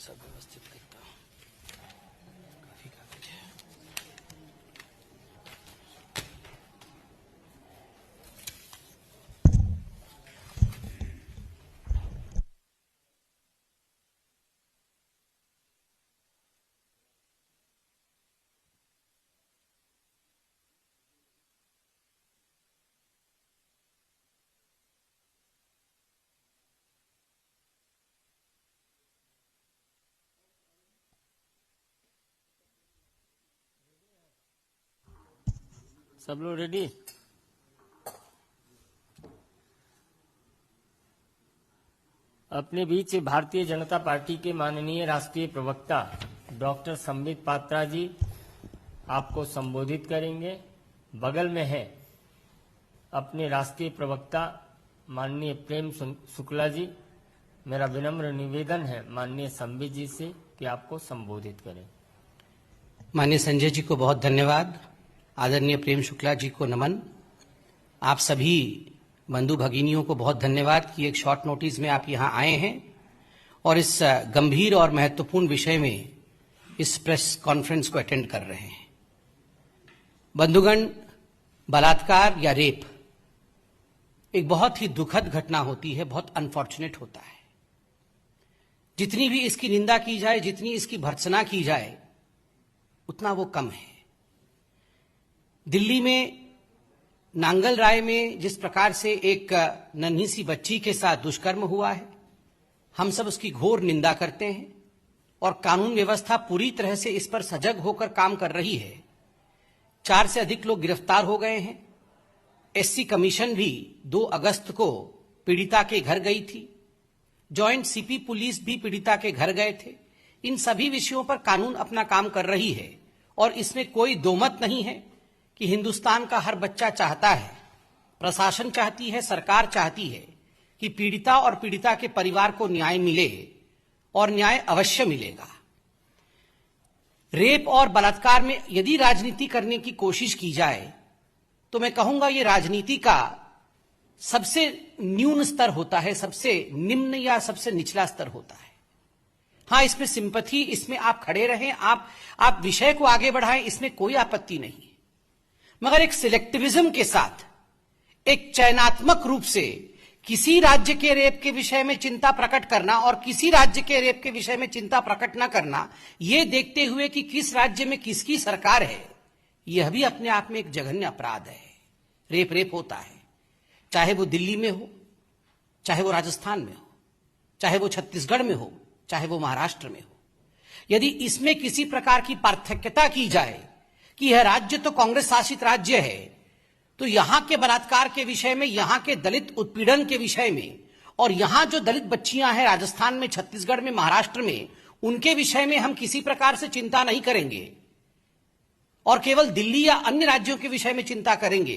सब व्यवस्थित करता हूँ। काफी कागज है। सब लोग रेडी? अपने बीच भारतीय जनता पार्टी के माननीय राष्ट्रीय प्रवक्ता डॉक्टर संबित पात्रा जी आपको संबोधित करेंगे। बगल में है अपने राष्ट्रीय प्रवक्ता माननीय प्रेम शुक्ला जी। मेरा विनम्र निवेदन है माननीय संबित जी से कि आपको संबोधित करें। माननीय संजय जी को बहुत धन्यवाद। आदरणीय प्रेम शुक्ला जी को नमन। आप सभी बंधु भगिनियों को बहुत धन्यवाद कि एक शॉर्ट नोटिस में आप यहां आए हैं और इस गंभीर और महत्वपूर्ण विषय में इस प्रेस कॉन्फ्रेंस को अटेंड कर रहे हैं। बंधुगण, बलात्कार या रेप एक बहुत ही दुखद घटना होती है, बहुत अनफॉर्चुनेट होता है। जितनी भी इसकी निंदा की जाए, जितनी इसकी भर्त्सना की जाए, उतना वो कम है। दिल्ली में नांगल राय में जिस प्रकार से एक नन्ही सी बच्ची के साथ दुष्कर्म हुआ है, हम सब उसकी घोर निंदा करते हैं और कानून व्यवस्था पूरी तरह से इस पर सजग होकर काम कर रही है। 4 से अधिक लोग गिरफ्तार हो गए हैं। एससी कमीशन भी 2 अगस्त को पीड़िता के घर गई थी। जॉइंट सीपी पुलिस भी पीड़िता के घर गए थे। इन सभी विषयों पर कानून अपना काम कर रही है और इसमें कोई दोमत नहीं है कि हिंदुस्तान का हर बच्चा चाहता है, प्रशासन चाहती है, सरकार चाहती है कि पीड़िता और पीड़िता के परिवार को न्याय मिले और न्याय अवश्य मिलेगा। रेप और बलात्कार में यदि राजनीति करने की कोशिश की जाए तो मैं कहूंगा ये राजनीति का सबसे न्यून स्तर होता है, सबसे निम्न या सबसे निचला स्तर होता है। हां, इसमें सिंपैथी, इसमें आप खड़े रहें, आप विषय को आगे बढ़ाएं, इसमें कोई आपत्ति नहीं। मगर एक सिलेक्टिविज्म के साथ, एक चयनात्मक रूप से किसी राज्य के रेप के विषय में चिंता प्रकट करना और किसी राज्य के रेप के विषय में चिंता प्रकट न करना, यह देखते हुए कि किस राज्य में किसकी सरकार है, यह भी अपने आप में एक जघन्य अपराध है। रेप होता है, चाहे वो दिल्ली में हो, चाहे वो राजस्थान में हो, चाहे वो छत्तीसगढ़ में हो, चाहे वो महाराष्ट्र में हो। यदि इसमें किसी प्रकार की पार्थक्यता की जाए कि यह राज्य तो कांग्रेस शासित राज्य है, तो यहां के बलात्कार के विषय में, यहां के दलित उत्पीड़न के विषय में और यहां जो दलित बच्चियां हैं राजस्थान में, छत्तीसगढ़ में, महाराष्ट्र में, उनके विषय में हम किसी प्रकार से चिंता नहीं करेंगे और केवल दिल्ली या अन्य राज्यों के विषय में चिंता करेंगे,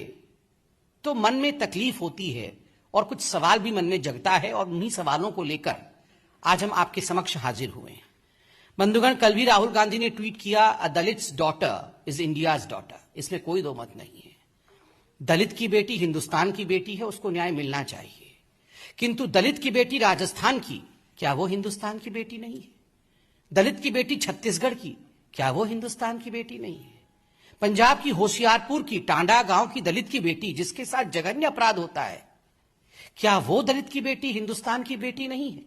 तो मन में तकलीफ होती है और कुछ सवाल भी मन में जगता है और उन्हीं सवालों को लेकर आज हम आपके समक्ष हाजिर हुए हैं। बंधुगण, कल भी राहुल गांधी ने ट्वीट किया, a Dalit's daughter is India's daughter. इसमें कोई दो मत नहीं है। दलित की बेटी हिंदुस्तान की बेटी है, उसको न्याय मिलना चाहिए। किंतु दलित की बेटी राजस्थान की, क्या वो हिंदुस्तान की बेटी नहीं है? दलित की बेटी छत्तीसगढ़ की, क्या वो हिंदुस्तान की बेटी नहीं है? पंजाब की होशियारपुर की, टांडा गांव की दलित की बेटी जिसके साथ जघन्य अपराध होता है, क्या वो दलित की बेटी हिंदुस्तान की बेटी नहीं है?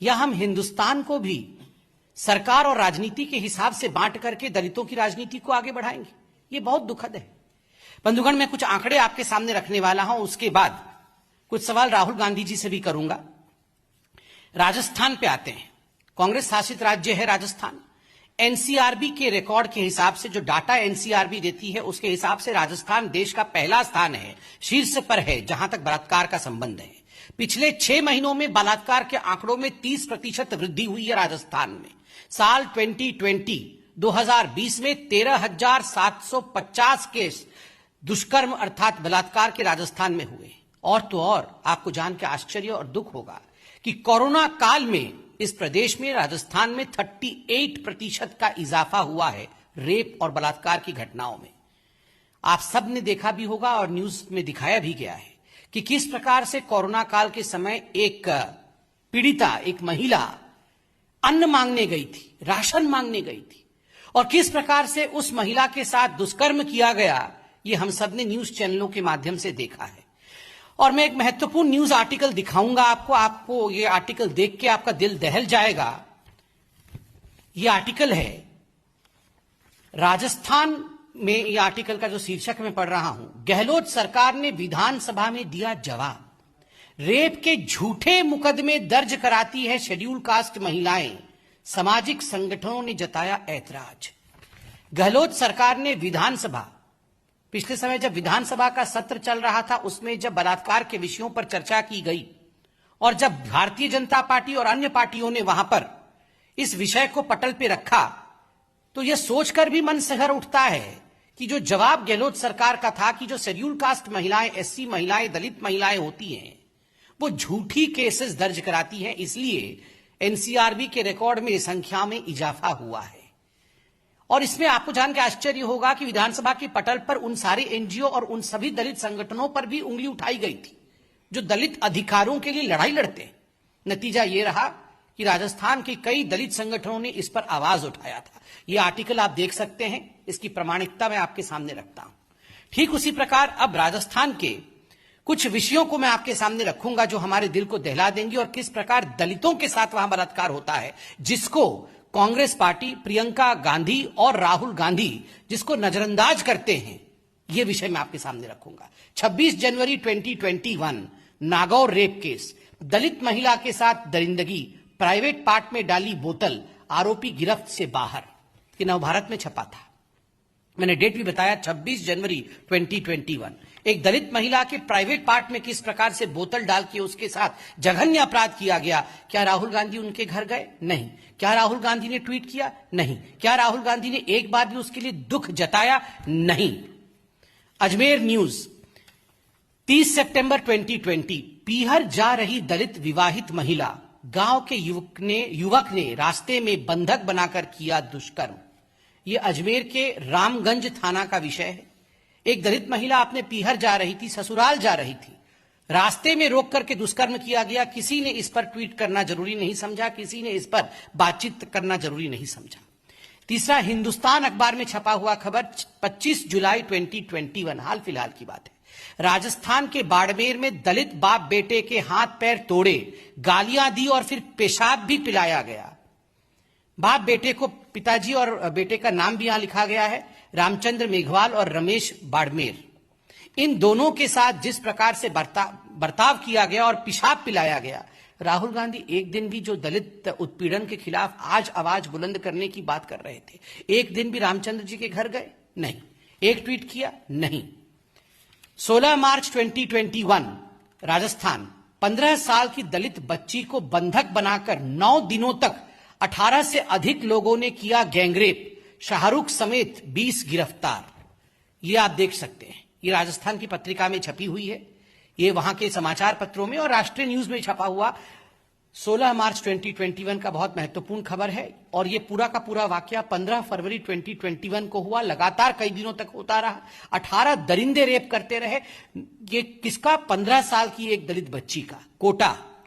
या हम हिंदुस्तान को भी सरकार और राजनीति के हिसाब से बांट करके दलितों की राजनीति को आगे बढ़ाएंगे? ये बहुत दुखद है। बंधुगण, मैं कुछ आंकड़े आपके सामने रखने वाला हूं, उसके बाद कुछ सवाल राहुल गांधी जी से भी करूंगा। राजस्थान पे आते हैं। कांग्रेस शासित राज्य है राजस्थान। एनसीआरबी के रिकॉर्ड के हिसाब से, जो डाटा एनसीआरबी देती है उसके हिसाब से राजस्थान देश का पहला स्थान है, शीर्ष पर है जहां तक बलात्कार का संबंध है। पिछले 6 महीनों में बलात्कार के आंकड़ों में 30% वृद्धि हुई है राजस्थान में। साल 2020 में 13,750 केस दुष्कर्म अर्थात बलात्कार के राजस्थान में हुए। और तो और आपको जान के आश्चर्य और दुख होगा कि कोरोना काल में इस प्रदेश में, राजस्थान में 38% का इजाफा हुआ है रेप और बलात्कार की घटनाओं में। आप सब ने देखा भी होगा और न्यूज में दिखाया भी गया है कि किस प्रकार से कोरोना काल के समय एक पीड़िता, एक महिला अन्न मांगने गई थी, राशन मांगने गई थी, और किस प्रकार से उस महिला के साथ दुष्कर्म किया गया, ये हम सब ने न्यूज चैनलों के माध्यम से देखा है। और मैं एक महत्वपूर्ण न्यूज आर्टिकल दिखाऊंगा आपको ये आर्टिकल देख के आपका दिल दहल जाएगा। ये आर्टिकल है राजस्थान में, ये आर्टिकल का जो शीर्षक मैं पढ़ रहा हूं, गहलोत सरकार ने विधानसभा में दिया जवाब, रेप के झूठे मुकदमे दर्ज कराती है शेड्यूल कास्ट महिलाएं, सामाजिक संगठनों ने जताया ऐतराज। गहलोत सरकार ने विधानसभा, पिछले समय जब विधानसभा का सत्र चल रहा था उसमें जब बलात्कार के विषयों पर चर्चा की गई और जब भारतीय जनता पार्टी और अन्य पार्टियों ने वहां पर इस विषय को पटल पे रखा, तो यह सोचकर भी मन सिहर उठता है कि जो जवाब गहलोत सरकार का था कि जो शेड्यूल कास्ट महिलाएं, एससी महिलाएं, दलित महिलाएं होती हैं वो झूठी केसेस दर्ज कराती हैं, इसलिए एनसीआरबी के रिकॉर्ड में संख्या में इजाफा हुआ है। और इसमें आपको जान के आश्चर्य होगा कि विधानसभा के पटल पर उन सारे एनजीओ और उन सभी दलित संगठनों पर भी उंगली उठाई गई थी जो दलित अधिकारों के लिए लड़ाई लड़ते हैं। नतीजा यह रहा कि राजस्थान के कई दलित संगठनों ने इस पर आवाज उठाया था। यह आर्टिकल आप देख सकते हैं, इसकी प्रामाणिकता मैं आपके सामने रखता हूं। ठीक उसी प्रकार अब राजस्थान के कुछ विषयों को मैं आपके सामने रखूंगा जो हमारे दिल को दहला देंगे और किस प्रकार दलितों के साथ वहां बलात्कार होता है, जिसको कांग्रेस पार्टी, प्रियंका गांधी और राहुल गांधी जिसको नजरअंदाज करते हैं, यह विषय मैं आपके सामने रखूंगा। 26 जनवरी 2021 नागौर रेप केस, दलित महिला के साथ दरिंदगी, प्राइवेट पार्ट में डाली बोतल, आरोपी गिरफ्त से बाहर। ये नवभारत में छपा था, मैंने डेट भी बताया 26 जनवरी 2021। एक दलित महिला के प्राइवेट पार्ट में किस प्रकार से बोतल डाल के उसके साथ जघन्य अपराध किया गया। क्या राहुल गांधी उनके घर गए? नहीं। क्या राहुल गांधी ने ट्वीट किया? नहीं। क्या राहुल गांधी ने एक बार भी उसके लिए दुख जताया? नहीं। अजमेर न्यूज 30 सितंबर 2020, पीहर जा रही दलित विवाहित महिला, गांव के युवक ने रास्ते में बंधक बनाकर किया दुष्कर्म। यह अजमेर के रामगंज थाना का विषय है। एक दलित महिला अपने पीहर जा रही थी, ससुराल जा रही थी, रास्ते में रोक करके दुष्कर्म किया गया। किसी ने इस पर ट्वीट करना जरूरी नहीं समझा, किसी ने इस पर बातचीत करना जरूरी नहीं समझा। तीसरा, हिंदुस्तान अखबार में छपा हुआ खबर 25 जुलाई 2021, हाल फिलहाल की बात है। राजस्थान के बाड़मेर में दलित बाप बेटे के हाथ पैर तोड़े, गालियां दी और फिर पेशाब भी पिलाया गया। बाप बेटे को, पिताजी और बेटे का नाम भी यहां लिखा गया है, रामचंद्र मेघवाल और रमेश बाड़मेर। इन दोनों के साथ जिस प्रकार से बर्ताव किया गया और पेशाब पिलाया गया, राहुल गांधी एक दिन भी जो दलित उत्पीड़न के खिलाफ आज आवाज बुलंद करने की बात कर रहे थे, एक दिन भी रामचंद्र जी के घर गए? नहीं। एक ट्वीट किया? नहीं। 16 मार्च 2021 राजस्थान, 15 साल की दलित बच्ची को बंधक बनाकर 9 दिनों तक 18 से अधिक लोगों ने किया गैंगरेप, शाहरुख समेत 20 गिरफ्तार। ये आप देख सकते हैं, ये राजस्थान की पत्रिका में छपी हुई है, ये वहां के समाचार पत्रों में और राष्ट्रीय न्यूज में छपा हुआ 16 मार्च 2021 का बहुत महत्वपूर्ण खबर है। और ये पूरा का पूरा वाकया 15 फरवरी 2021 को हुआ, लगातार कई दिनों तक होता रहा। 18 दरिंदे रेप करते रहे। ये किसका? 15 साल की एक दलित बच्ची का।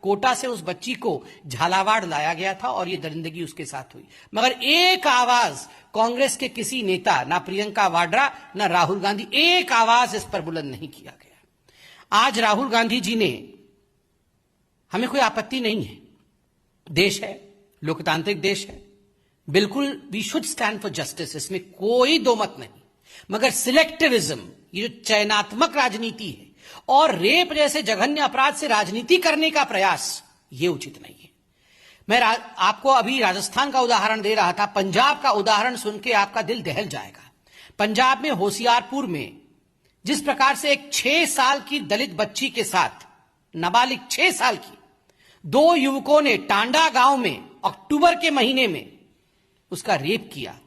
कोटा से उस बच्ची को झालावाड़ लाया गया था और ये दरिंदगी उसके साथ हुई। मगर एक आवाज कांग्रेस के किसी नेता, ना प्रियंका वाड्रा ना राहुल गांधी, एक आवाज इस पर बुलंद नहीं किया गया। आज राहुल गांधी जी ने, हमें कोई आपत्ति नहीं है, देश है, लोकतांत्रिक देश है, बिल्कुल we should stand for justice, इसमें कोई दो मत नहीं। मगर सिलेक्टिविज्म, ये जो चयनात्मक राजनीति है और रेप जैसे जघन्य अपराध से राजनीति करने का प्रयास, ये उचित नहीं है। मैं आपको अभी राजस्थान का उदाहरण दे रहा था, पंजाब का उदाहरण सुन के आपका दिल दहल जाएगा। पंजाब में होशियारपुर में जिस प्रकार से एक 6 साल की दलित बच्ची के साथ, नाबालिग 6 साल की, 2 युवकों ने टांडा गांव में अक्टूबर के महीने में उसका रेप किया,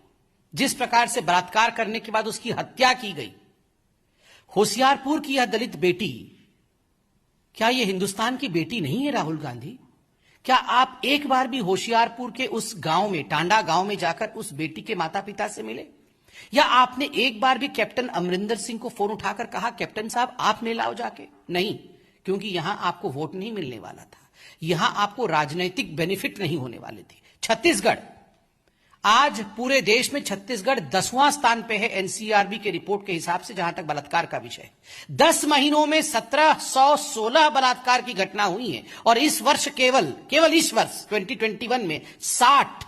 जिस प्रकार से बलात्कार करने के बाद उसकी हत्या की गई। होशियारपुर की यह दलित बेटी, क्या यह हिंदुस्तान की बेटी नहीं है? राहुल गांधी, क्या आप एक बार भी होशियारपुर के उस गांव में, टांडा गांव में जाकर उस बेटी के माता पिता से मिले? या आपने एक बार भी कैप्टन अमरिंदर सिंह को फोन उठाकर कहा, कैप्टन साहब आप ले लाओ जाके? नहीं, क्योंकि यहां आपको वोट नहीं मिलने वाला था, यहां आपको राजनीतिक बेनिफिट नहीं होने वाले थे। छत्तीसगढ़, आज पूरे देश में छत्तीसगढ़ 10वां स्थान पे है एनसीआरबी के रिपोर्ट के हिसाब से, जहां तक बलात्कार का विषय है। 10 महीनों में 1716 बलात्कार की घटना हुई है और इस वर्ष केवल इस वर्ष 2021 में 60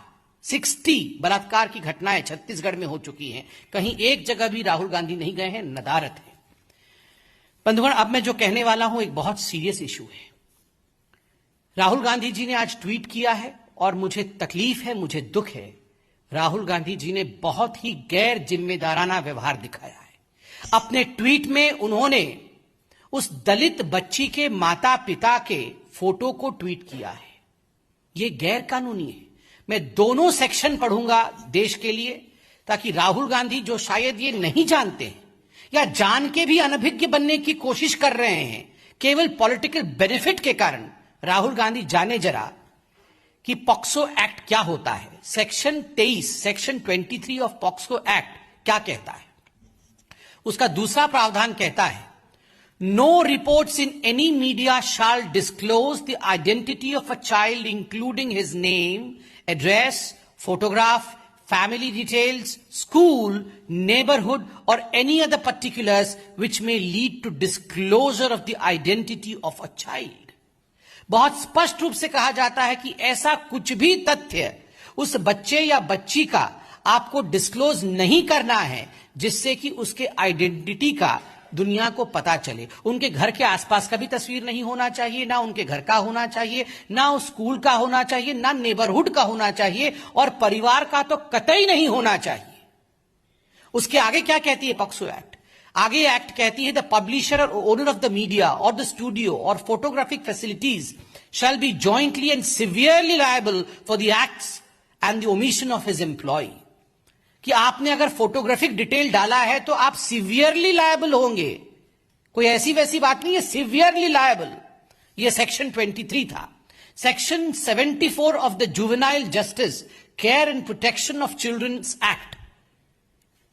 बलात्कार की घटनाएं छत्तीसगढ़ में हो चुकी हैं। कहीं एक जगह भी राहुल गांधी नहीं गए हैं, नदारत है। बंधुगण, अब मैं जो कहने वाला हूं एक बहुत सीरियस इशू है। राहुल गांधी जी ने आज ट्वीट किया है और मुझे तकलीफ है, मुझे दुख है। राहुल गांधी जी ने बहुत ही गैर जिम्मेदाराना व्यवहार दिखाया है। अपने ट्वीट में उन्होंने उस दलित बच्ची के माता पिता के फोटो को ट्वीट किया है। यह गैर कानूनी है। मैं दोनों सेक्शन पढ़ूंगा देश के लिए, ताकि राहुल गांधी, जो शायद ये नहीं जानते हैं या जान के भी अनभिज्ञ बनने की कोशिश कर रहे हैं केवल पॉलिटिकल बेनिफिट के कारण, राहुल गांधी जाने जरा कि पॉक्सो एक्ट क्या होता है। Section 23, section 23 of POCSO act क्या कहता है? उसका दूसरा प्रावधान कहता है, no reports in any media shall disclose the identity of a child including his name, address, photograph, family details, school, neighborhood, or any other particulars which may lead to disclosure of the identity of a child. बहुत स्पष्ट रूप से कहा जाता है कि ऐसा कुछ भी तथ्य उस बच्चे या बच्ची का आपको डिस्क्लोज नहीं करना है जिससे कि उसके आइडेंटिटी का दुनिया को पता चले। उनके घर के आसपास का भी तस्वीर नहीं होना चाहिए, ना उनके घर का होना चाहिए, ना उस स्कूल का होना चाहिए, ना नेबरहुड का होना चाहिए, और परिवार का तो कतई नहीं होना चाहिए। उसके आगे क्या कहती है पॉक्सो एक्ट? आगे एक्ट कहती है, द पब्लिशर और ओनर ऑफ द मीडिया और द स्टूडियो और photographic facilities shall be jointly and severely liable for the acts and the omission of his employ. कि आपने अगर फोटोग्राफिक डिटेल डाला है तो आप सिवियरली लायबल होंगे। कोई ऐसी वैसी बात नहीं है, सिवियरली लायबल। यह सेक्शन 23 था। Section 74 of the juvenile justice care and protection of childrens act,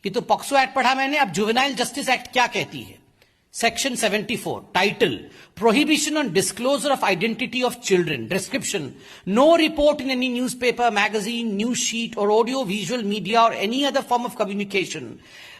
ये तो पॉक्सो एक्ट पढ़ा मैंने, अब जुवेनाइल जस्टिस एक्ट क्या कहती है? Section 74, title, Prohibition on Disclosure of Identity of Children, description, no report in any newspaper, magazine, news sheet or audio visual media or any other form of communication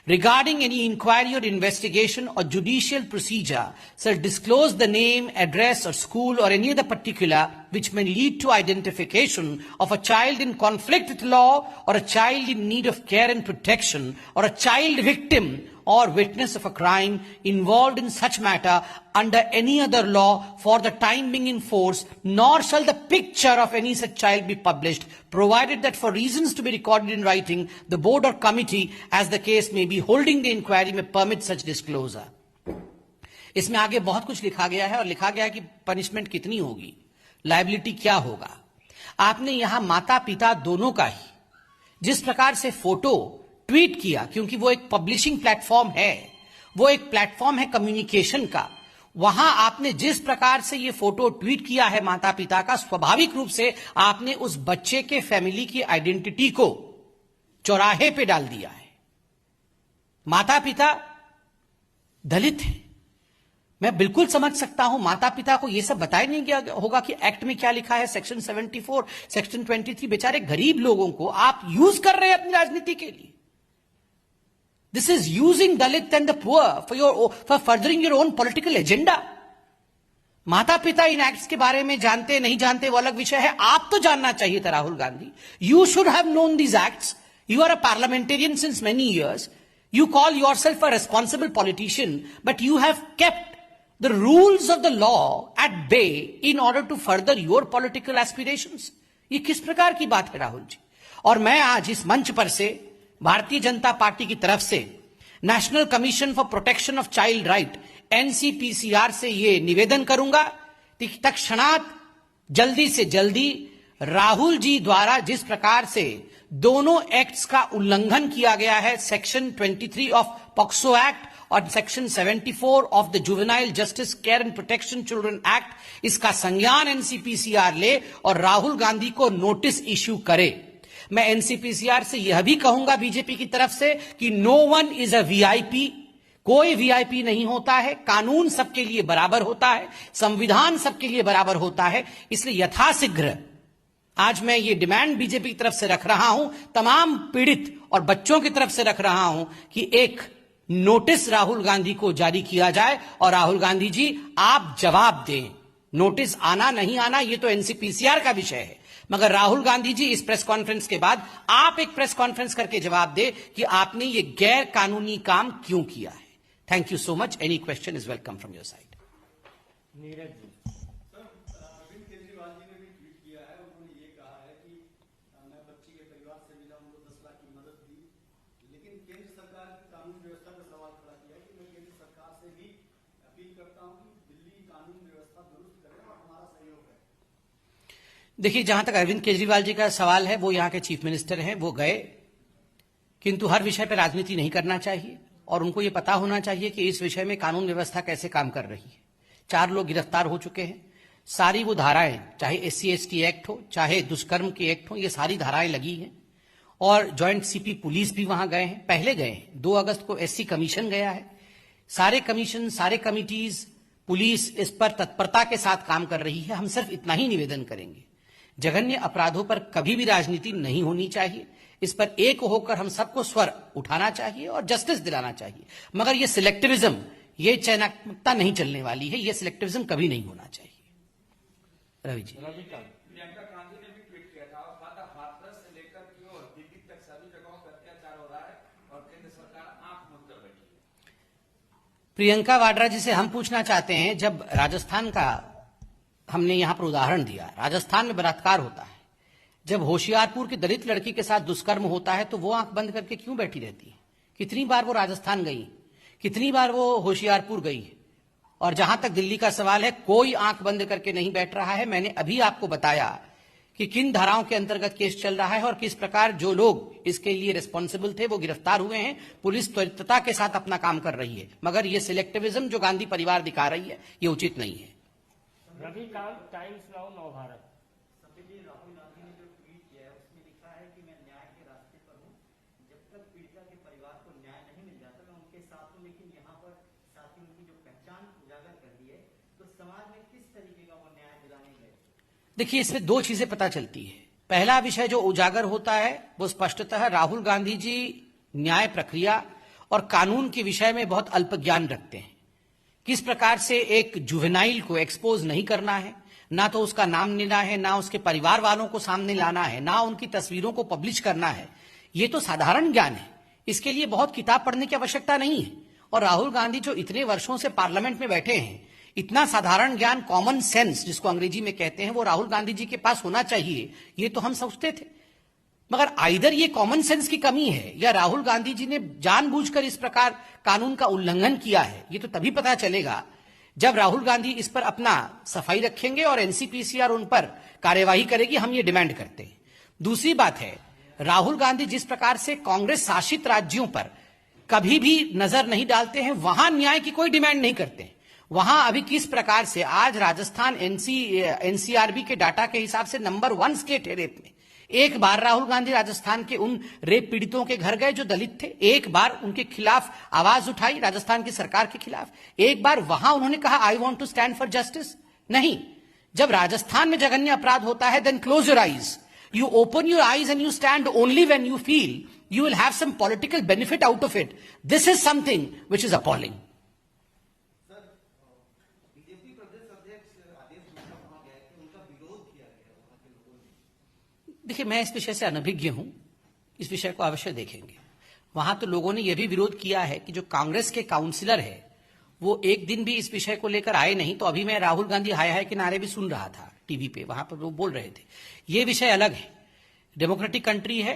regarding any inquiry or investigation or judicial procedure shall disclose the name, address or school or any other particular which may lead to identification of a child in conflict with law or a child in need of care and protection or a child victim or witness of a crime involved in such matter under any other law for the time being in force, nor shall the picture of any such child be published, provided that for reasons to be recorded in writing, the board or committee, as the case may be, holding the inquiry may permit such disclosure. इसमें आगे बहुत कुछ लिखा गया है और लिखा गया है कि पनिशमेंट कितनी होगी, लायबिलिटी क्या होगा। आपने यहां माता पिता दोनों का ही जिस प्रकार से फोटो ट्वीट किया, क्योंकि वो एक पब्लिशिंग प्लेटफॉर्म है, वो एक प्लेटफॉर्म है कम्युनिकेशन का, वहां आपने जिस प्रकार से ये फोटो ट्वीट किया है माता पिता का, स्वाभाविक रूप से आपने उस बच्चे के फैमिली की आइडेंटिटी को चौराहे पे डाल दिया है। माता पिता दलित हैं, मैं बिल्कुल समझ सकता हूं, माता पिता को यह सब बताया नहीं गया होगा कि एक्ट में क्या लिखा है, सेक्शन 74, सेक्शन 23, बेचारे गरीब लोगों को आप यूज कर रहे हैं अपनी राजनीति के लिए। This is using Dalit and the poor for furthering your own political agenda. माता पिता इन एक्ट्स के बारे में जानते नहीं जानते वो अलग विषय है, आप तो जानना चाहिए था Rahul Gandhi. You should have known these acts. You are a parliamentarian since many years. You call yourself a responsible politician, but you have kept the rules of the law at bay in order to further your political aspirations. ये किस प्रकार की बात है राहुल जी? और मैं आज इस मंच पर से भारतीय जनता पार्टी की तरफ से national commission for protection of child right NCPCR से यह निवेदन करूंगा कि तत्क्षणात जल्दी से जल्दी राहुल जी द्वारा जिस प्रकार से दोनों एक्ट्स का उल्लंघन किया गया है, सेक्शन 23 ऑफ पॉक्सो एक्ट और section 74 of the juvenile justice care and protection children act, इसका संज्ञान एनसीपीसीआर ले और राहुल गांधी को नोटिस इश्यू करे। मैं एनसीपीसीआर से यह भी कहूंगा बीजेपी की तरफ से कि no one is a VIP, कोई वीआईपी नहीं होता है, कानून सबके लिए बराबर होता है, संविधान सबके लिए बराबर होता है, इसलिए यथाशीघ्र आज मैं ये डिमांड बीजेपी की तरफ से रख रहा हूं, तमाम पीड़ित और बच्चों की तरफ से रख रहा हूं कि एक नोटिस राहुल गांधी को जारी किया जाए और राहुल गांधी जी आप जवाब दें। नोटिस आना नहीं आना ये तो एनसीपीसीआर का विषय है, मगर राहुल गांधी जी इस प्रेस कॉन्फ्रेंस के बाद आप एक प्रेस कॉन्फ्रेंस करके जवाब दे कि आपने ये गैर कानूनी काम क्यों किया है। Thank you so much. Any question is welcome from your side. Neeraj ji. Arvind Kejriwal ji ने भी ट्वीट किया है, उन्होंने ये कहा है कि मैं बच्ची के परिवार से मिला, उनको 10 लाख की मदद दी, लेकिन केंद्र सरकार की कानून व्यवस्था पर सवाल खड़ा किया है कि मैं केंद्र सरकार से भी अपील करता हूं कि दिल्ली कानून व्यवस्था दुरुस्त करे और हमारा सहयोग है। देखिए, जहां तक अरविंद केजरीवाल जी का सवाल है, वो यहां के चीफ मिनिस्टर हैं, वो गए, किंतु हर विषय पर राजनीति नहीं करना चाहिए और उनको ये पता होना चाहिए कि इस विषय में कानून व्यवस्था कैसे काम कर रही है। 4 लोग गिरफ्तार हो चुके हैं। सारी वो धाराएं, चाहे SC/ST एक्ट हो, चाहे दुष्कर्म की एक्ट हो, ये सारी धाराएं लगी हैं और ज्वाइंट CP पुलिस भी वहां गए हैं, पहले गए हैं। 2 अगस्त को SC कमीशन गया है। सारे कमीशन, सारे कमिटीज, पुलिस इस पर तत्परता के साथ काम कर रही है। हम सिर्फ इतना ही निवेदन करेंगे, जघन्य अपराधों पर कभी भी राजनीति नहीं होनी चाहिए। इस पर एक होकर हम सबको स्वर उठाना चाहिए और जस्टिस दिलाना चाहिए, मगर ये सिलेक्टिविज्म, ये चयनात्मकता नहीं चलने वाली है। ये सिलेक्टिविज्म कभी नहीं होना चाहिए। रवि जी। प्रियंका गांधी ने भी ट्वीट किया था और कहा था हाथरस से लेकर की और दिल्ली तक सभी जगहों पर अत्याचार हो रहा है और केंद्र सरकार आंख मूंद कर बैठी है। प्रियंका वाड्रा जी से हम पूछना चाहते हैं, जब राजस्थान का हमने यहां पर उदाहरण दिया, राजस्थान में बलात्कार होता है, जब होशियारपुर की दलित लड़की के साथ दुष्कर्म होता है तो वो आंख बंद करके क्यों बैठी रहती है? कितनी बार वो राजस्थान गई, कितनी बार वो होशियारपुर गई? और जहां तक दिल्ली का सवाल है, कोई आंख बंद करके नहीं बैठ रहा है। मैंने अभी आपको बताया कि किन धाराओं के अंतर्गत केस चल रहा है और किस प्रकार जो लोग इसके लिए रिस्पॉन्सिबल थे वो गिरफ्तार हुए हैं। पुलिस त्वरितता के साथ अपना काम कर रही है, मगर ये सिलेक्टिविज्म जो गांधी परिवार दिखा रही है, ये उचित नहीं है। रविकांत, टाइम्स नाउ, नव भारत। राहुल गांधी ने जो ट्वीट किया है उसमें लिखा है कि मैं न्याय के रास्ते पर हूं, जब तक पीड़िता के परिवार को न्याय नहीं मिल जाता मैं उनके साथ हूं, लेकिन यहाँ पर साथ ही उनकी जो पहचान उजागर कर दी है, तो समाज में किस तरीके का वो न्याय दिलाने गए? देखिए, इसमें 2 चीजें पता चलती है। पहला विषय जो उजागर होता है वो स्पष्टतः राहुल गांधी जी न्याय प्रक्रिया और कानून के विषय में बहुत अल्प ज्ञान रखते हैं। किस प्रकार से एक जुवेनाइल को एक्सपोज नहीं करना है, ना तो उसका नाम लेना है, ना उसके परिवार वालों को सामने लाना है, ना उनकी तस्वीरों को पब्लिश करना है, ये तो साधारण ज्ञान है। इसके लिए बहुत किताब पढ़ने की आवश्यकता नहीं है। और राहुल गांधी जो इतने वर्षों से पार्लियामेंट में बैठे हैं, इतना साधारण ज्ञान, कॉमन सेंस जिसको अंग्रेजी में कहते हैं, वो राहुल गांधी जी के पास होना चाहिए, ये तो हम सोचते थे। मगर आइदर ये कॉमन सेंस की कमी है या राहुल गांधी जी ने जानबूझकर इस प्रकार कानून का उल्लंघन किया है। ये तो तभी पता चलेगा जब राहुल गांधी इस पर अपना सफाई रखेंगे और एनसीपीसीआर उन पर कार्यवाही करेगी। हम ये डिमांड करते हैं। दूसरी बात है, राहुल गांधी जिस प्रकार से कांग्रेस शासित राज्यों पर कभी भी नजर नहीं डालते हैं, वहां न्याय की कोई डिमांड नहीं करते। वहां अभी किस प्रकार से आज राजस्थान एनसीआरबी के डाटा के हिसाब से नंबर 1 स्टेट है रेप में। एक बार राहुल गांधी राजस्थान के उन रेप पीड़ितों के घर गए जो दलित थे, एक बार उनके खिलाफ आवाज उठाई राजस्थान की सरकार के खिलाफ, एक बार वहां उन्होंने कहा I want to stand for justice? नहीं। जब राजस्थान में जघन्य अपराध होता है, then close your eyes, you open your eyes and you stand only when you feel you will have some political benefit out of it. This is something which is appalling. Sir, BJP प्रदेश अध्यक्ष आदेश मिश्रा वहां गए थे, उनका विरोध किया गया वहां के लोगों ने। देखिए, मैं इस विषय से अनभिज्ञ हूं, इस विषय को अवश्य देखेंगे। वहां तो लोगों ने यह भी विरोध किया है कि जो कांग्रेस के काउंसिलर है वो एक दिन भी इस विषय को लेकर आए नहीं। तो अभी मैं राहुल गांधी हाय हाय के नारे भी सुन रहा था टीवी पे, वहां पर लोग बोल रहे थे। ये विषय अलग है। डेमोक्रेटिक कंट्री है,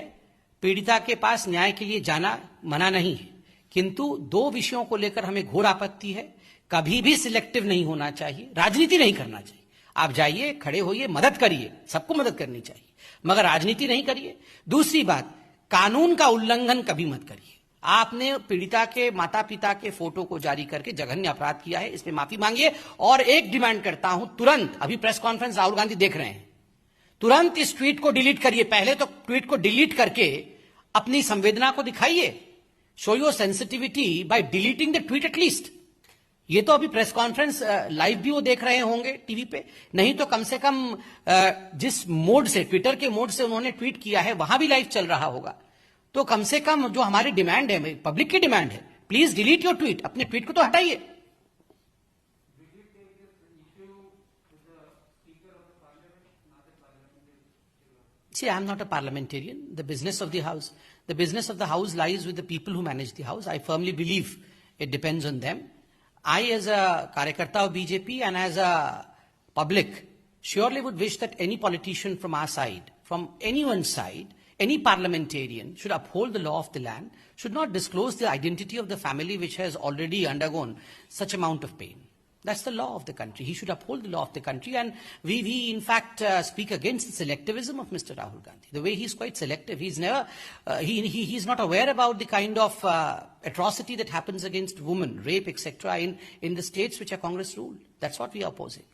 पीड़िता के पास न्याय के लिए जाना मना नहीं है, किंतु 2 विषयों को लेकर हमें घोर आपत्ति है। कभी भी सिलेक्टिव नहीं होना चाहिए, राजनीति नहीं करना चाहिए। आप जाइए, खड़े होइए, मदद करिए, सबको मदद करनी चाहिए, मगर राजनीति नहीं करिए। दूसरी बात, कानून का उल्लंघन कभी मत करिए। आपने पीड़िता के माता पिता के फोटो को जारी करके जघन्य अपराध किया है, इसमें माफी मांगिए। और एक डिमांड करता हूं, तुरंत, अभी प्रेस कॉन्फ्रेंस राहुल गांधी देख रहे हैं, तुरंत इस ट्वीट को डिलीट करिए। पहले तो ट्वीट को डिलीट करके अपनी संवेदना को दिखाइए। Show your sensitivity by deleting the tweet at least. ये तो अभी प्रेस कॉन्फ्रेंस लाइव भी वो देख रहे होंगे टीवी पे, नहीं तो कम से कम जिस मोड से, ट्विटर के मोड से उन्होंने ट्वीट किया है वहां भी लाइव चल रहा होगा। तो कम से कम जो हमारी डिमांड है, पब्लिक की डिमांड है, प्लीज डिलीट योर ट्वीट, अपने ट्वीट को तो हटाइए। See, I'm not a parliamentarian. The business of the house lies with the people who manage the house. I firmly believe it depends on them. I, as a Karyakarta of BJP and as a public, surely would wish that any politician from our side, from anyone's side, any parliamentarian should uphold the law of the land, should not disclose the identity of the family which has already undergone such amount of pain. That's the law of the country. He should uphold the law of the country. And we in fact, speak against the selectivism of Mr. Rahul Gandhi. The way he's quite selective. He's never, he's not aware about the kind of atrocity that happens against women, rape, etc. in the states which are Congress ruled. That's what we are opposing.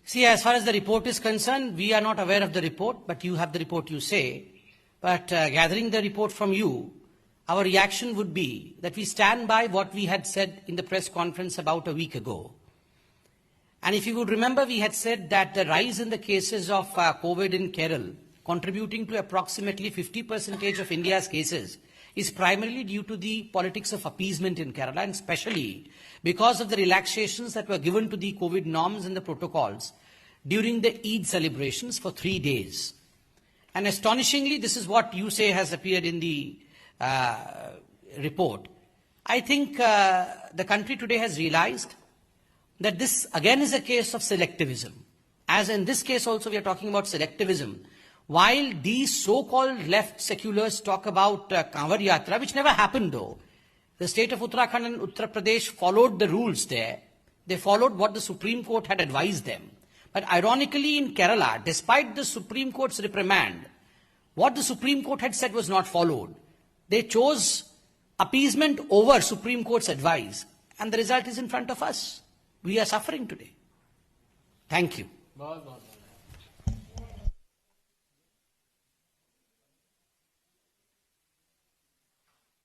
See, as far as the report is concerned, we are not aware of the report, but you have the report, you say. But gathering the report from you, our reaction would be that we stand by what we had said in the press conference about a week ago. And if you would remember, we had said that the rise in the cases of COVID in Kerala, contributing to approximately 50% of India's cases, is primarily due to the politics of appeasement in Kerala, and especially because of the relaxations that were given to the COVID norms and the protocols during the Eid celebrations for 3 days. And astonishingly, this is what you say has appeared in the report. I think the country today has realized that this again is a case of selectivism. As in this case also we are talking about selectivism. While these so-called left seculars talk about Kanwar Yatra, which never happened though, the state of Uttarakhand and Uttar Pradesh followed the rules there. They followed what the Supreme Court had advised them. But ironically in Kerala, despite the Supreme Court's reprimand, what the Supreme Court had said was not followed. They chose appeasement over Supreme Court's advice. And the result is in front of us. We are suffering today. Thank you. बहुत बहुत